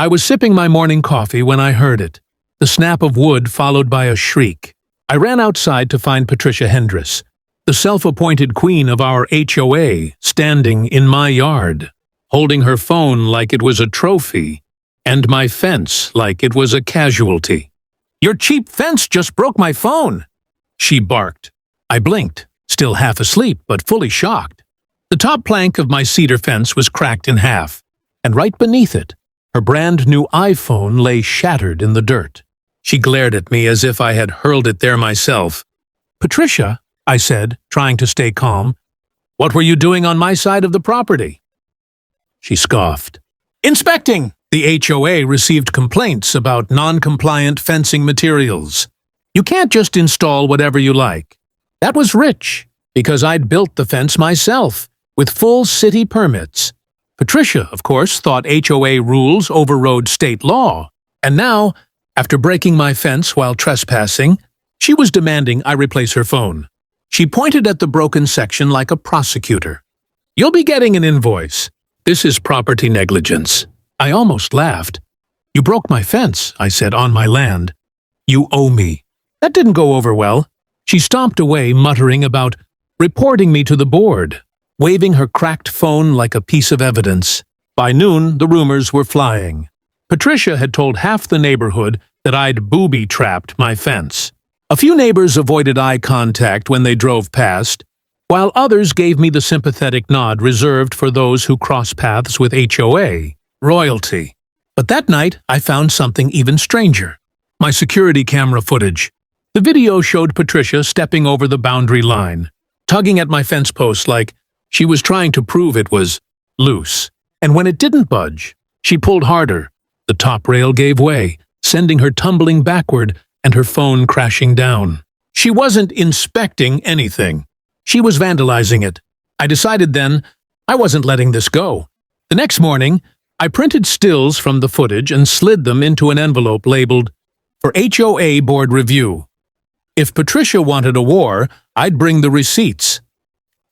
I was sipping my morning coffee when I heard it, the snap of wood followed by a shriek. I ran outside to find Patricia Hendress, the self-appointed queen of our HOA, standing in my yard, holding her phone like it was a trophy, and my fence like it was a casualty. "Your cheap fence just broke my phone!" she barked. I blinked, still half asleep but fully shocked. The top plank of my cedar fence was cracked in half, and right beneath it, her brand-new iPhone lay shattered in the dirt. She glared at me as if I had hurled it there myself. "Patricia," I said, trying to stay calm, "what were you doing on my side of the property?" She scoffed. "Inspecting! The HOA received complaints about non-compliant fencing materials. You can't just install whatever you like. That was rich, because I'd built the fence myself, with full city permits. Patricia, of course, thought HOA rules overrode state law, and now, after breaking my fence while trespassing, she was demanding I replace her phone. She pointed at the broken section like a prosecutor. "You'll be getting an invoice. This is property negligence." I almost laughed. "You broke my fence," I said, "on my land. You owe me." That didn't go over well. She stomped away, muttering about reporting me to the board, waving her cracked phone like a piece of evidence. By noon, the rumors were flying. Patricia had told half the neighborhood that I'd booby-trapped my fence. A few neighbors avoided eye contact when they drove past, while others gave me the sympathetic nod reserved for those who cross paths with HOA royalty. But that night, I found something even stranger. My security camera footage. The video showed Patricia stepping over the boundary line, tugging at my fence post like she was trying to prove it was loose. And when it didn't budge, she pulled harder. The top rail gave way, sending her tumbling backward and her phone crashing down. She wasn't inspecting anything. She was vandalizing it. I decided then I wasn't letting this go. The next morning, I printed stills from the footage and slid them into an envelope labeled, "For HOA Board Review." If Patricia wanted a war, I'd bring the receipts.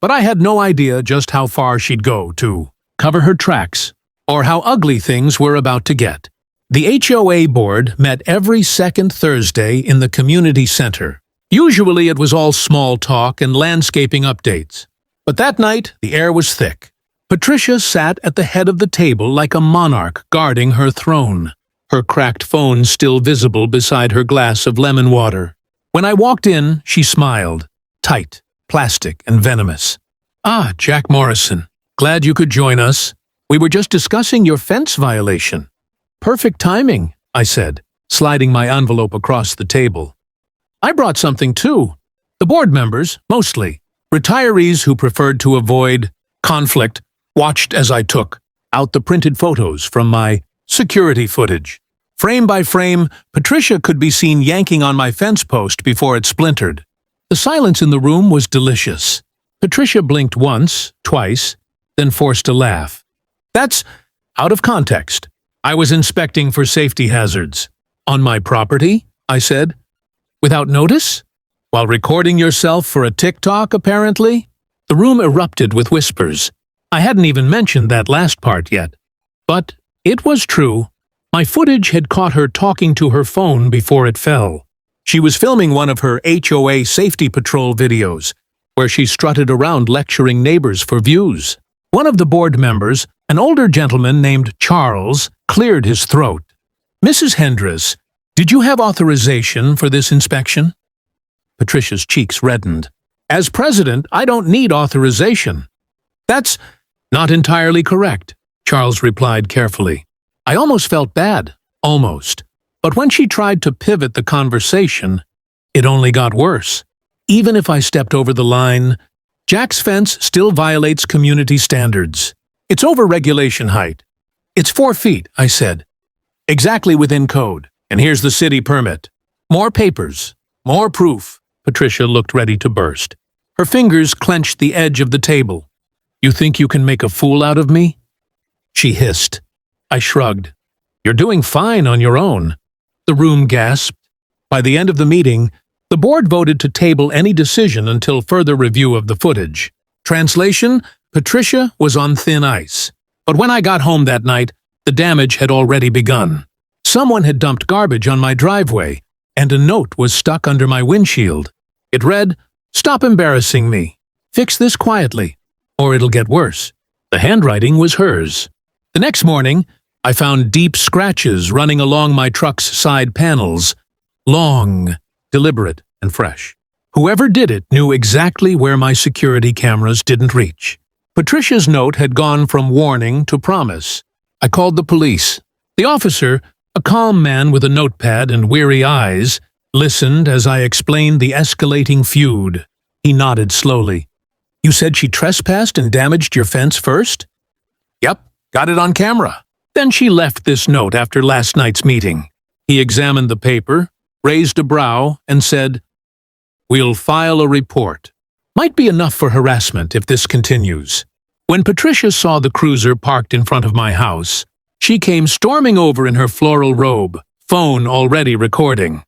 But I had no idea just how far she'd go to cover her tracks, or how ugly things were about to get. The HOA board met every second Thursday in the community center. Usually it was all small talk and landscaping updates. But that night, the air was thick. Patricia sat at the head of the table like a monarch guarding her throne, her cracked phone still visible beside her glass of lemon water. When I walked in, she smiled, tight, plastic, and venomous. "Ah, Jack Morrison. Glad you could join us. We were just discussing your fence violation." "Perfect timing," I said, sliding my envelope across the table. "I brought something too. The board members, mostly. Retirees who preferred to avoid conflict watched as I took out the printed photos from my security footage. Frame by frame, Patricia could be seen yanking on my fence post before it splintered. The silence in the room was delicious. Patricia blinked once, twice, then forced a laugh. "That's out of context. I was inspecting for safety hazards." "On my property?" I said. "Without notice? While recording yourself for a TikTok, apparently?" The room erupted with whispers. I hadn't even mentioned that last part yet. But it was true. My footage had caught her talking to her phone before it fell. She was filming one of her HOA Safety Patrol videos, where she strutted around lecturing neighbors for views. One of the board members, an older gentleman named Charles, cleared his throat. "Mrs. Hendress, did you have authorization for this inspection?" Patricia's cheeks reddened. "As president, I don't need authorization." "That's not entirely correct," Charles replied carefully. I almost felt bad, almost. But when she tried to pivot the conversation, it only got worse. Even if I stepped over the line, Jack's fence still violates community standards. It's over regulation height. "It's 4 feet, I said. "Exactly within code. And here's the city permit. More papers. More proof." Patricia looked ready to burst. Her fingers clenched the edge of the table. "You think you can make a fool out of me?" she hissed. I shrugged. "You're doing fine on your own." The room gasped. By the end of the meeting, the board voted to table any decision until further review of the footage. Translation: Patricia was on thin ice. But when I got home that night, the The damage had already begun. Someone had dumped garbage on my driveway, and a note was stuck under my windshield. It read, "Stop embarrassing me. Fix this quietly, or it'll get worse." The handwriting was hers. The next morning, I found deep scratches running along my truck's side panels. Long, deliberate, and fresh. Whoever did it knew exactly where my security cameras didn't reach. Patricia's note had gone from warning to promise. I called the police. The officer, a calm man with a notepad and weary eyes, listened as I explained the escalating feud. He nodded slowly. "You said she trespassed and damaged your fence first?" "Yep, got it on camera. Then she left this note after last night's meeting." He examined the paper, raised a brow, and said, "We'll file a report. Might be enough for harassment if this continues." When Patricia saw the cruiser parked in front of my house, she came storming over in her floral robe, phone already recording.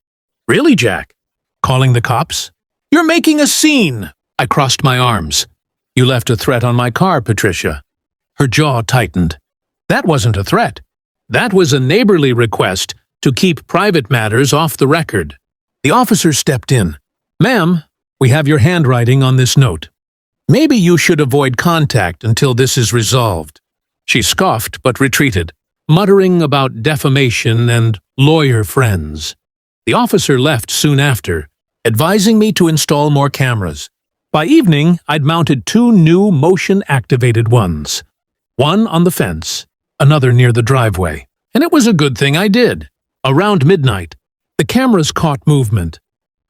"Really, Jack? Calling the cops? You're making a scene!" I crossed my arms. "You left a threat on my car, Patricia." Her jaw tightened. "That wasn't a threat. That was a neighborly request to keep private matters off the record." The officer stepped in. "Ma'am, we have your handwriting on this note. Maybe you should avoid contact until this is resolved." She scoffed but retreated, muttering about defamation and lawyer friends. The officer left soon after, advising me to install more cameras. By evening, I'd mounted 2 new motion-activated ones. One on the fence, another near the driveway. And it was a good thing I did. Around midnight, the cameras caught movement.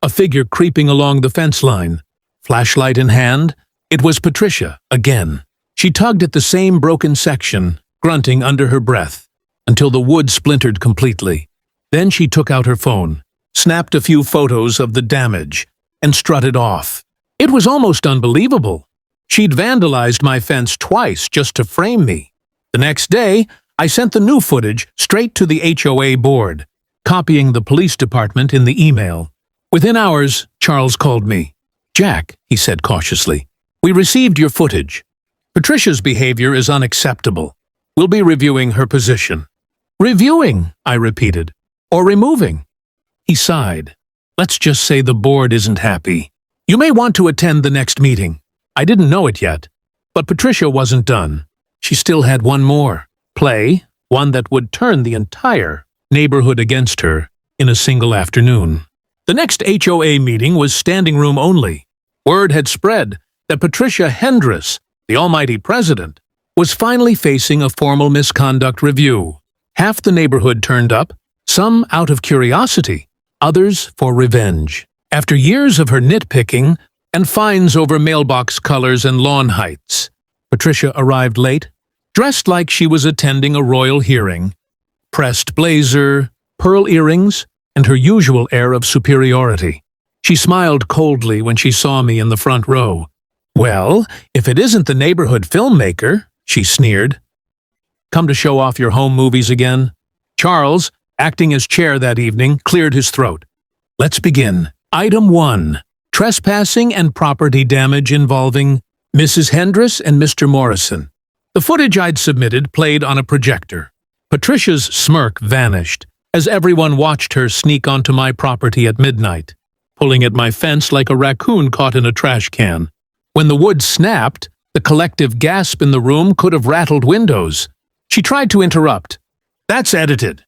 A figure creeping along the fence line. Flashlight in hand, it was Patricia, again. She tugged at the same broken section, grunting under her breath, until the wood splintered completely. Then she took out her phone, snapped a few photos of the damage, and strutted off. It was almost unbelievable. She'd vandalized my fence twice just to frame me. The next day, I sent the new footage straight to the HOA board, copying the police department in the email. Within hours, Charles called me. "Jack," he said cautiously, "we received your footage. Patricia's behavior is unacceptable. We'll be reviewing her position." "Reviewing," I repeated. "Or removing?" He sighed. "Let's just say the board isn't happy. You may want to attend the next meeting." I didn't know it yet, but Patricia wasn't done. She still had one more play, one that would turn the entire neighborhood against her in a single afternoon. The next HOA meeting was standing room only. Word had spread that Patricia Hendress, the almighty president, was finally facing a formal misconduct review. Half the neighborhood turned up, some out of curiosity, others for revenge. After years of her nitpicking and fines over mailbox colors and lawn heights, Patricia arrived late, dressed like she was attending a royal hearing. Pressed blazer, pearl earrings, and her usual air of superiority. She smiled coldly when she saw me in the front row. "Well, if it isn't the neighborhood filmmaker," she sneered. "Come to show off your home movies again?" Charles, acting as chair that evening, cleared his throat. "Let's begin. Item 1. Trespassing and property damage involving Mrs. Hendress and Mr. Morrison." The footage I'd submitted played on a projector. Patricia's smirk vanished as everyone watched her sneak onto my property at midnight, pulling at my fence like a raccoon caught in a trash can. When the wood snapped, the collective gasp in the room could have rattled windows. She tried to interrupt. "That's edited.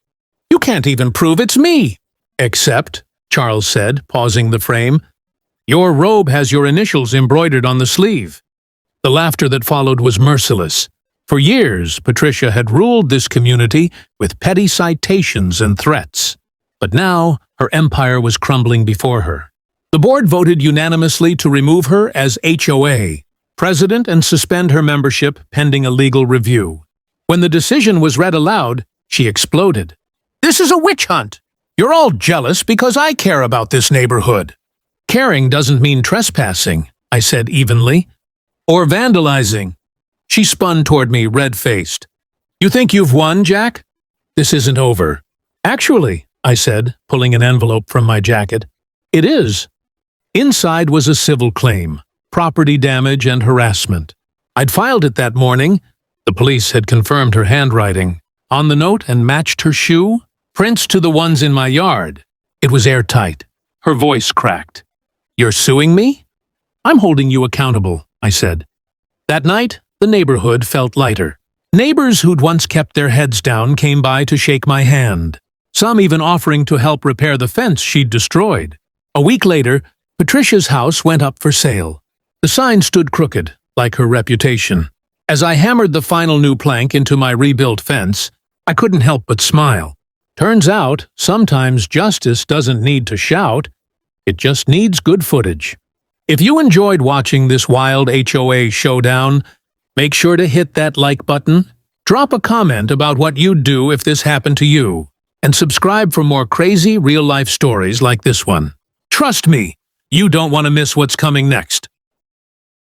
You can't even prove it's me." "Except," Charles said, pausing the frame, "your robe has your initials embroidered on the sleeve." The laughter that followed was merciless. For years, Patricia had ruled this community with petty citations and threats. But now, her empire was crumbling before her. The board voted unanimously to remove her as HOA president and suspend her membership pending a legal review. When the decision was read aloud, she exploded. "This is a witch hunt! You're all jealous because I care about this neighborhood." "Caring doesn't mean trespassing," I said evenly. "Or vandalizing." She spun toward me, red-faced. "You think you've won, Jack? This isn't over." "Actually," I said, pulling an envelope from my jacket, "it is." Inside was a civil claim, property damage and harassment. I'd filed it that morning. The police had confirmed her handwriting. on the note and matched her shoe. Prints to the ones in my yard. It was airtight. Her voice cracked. You're suing me? I'm holding you accountable, I said. That night, the neighborhood felt lighter. Neighbors who'd once kept their heads down came by to shake my hand, some even offering to help repair the fence she'd destroyed. A week later, Patricia's house went up for sale. The sign stood crooked, like her reputation. As I hammered the final new plank into my rebuilt fence, I couldn't help but smile. Turns out, sometimes justice doesn't need to shout. It just needs good footage. If you enjoyed watching this wild HOA showdown, make sure to hit that like button, drop a comment about what you'd do if this happened to you, and subscribe for more crazy real-life stories like this one. Trust me, you don't want to miss what's coming next.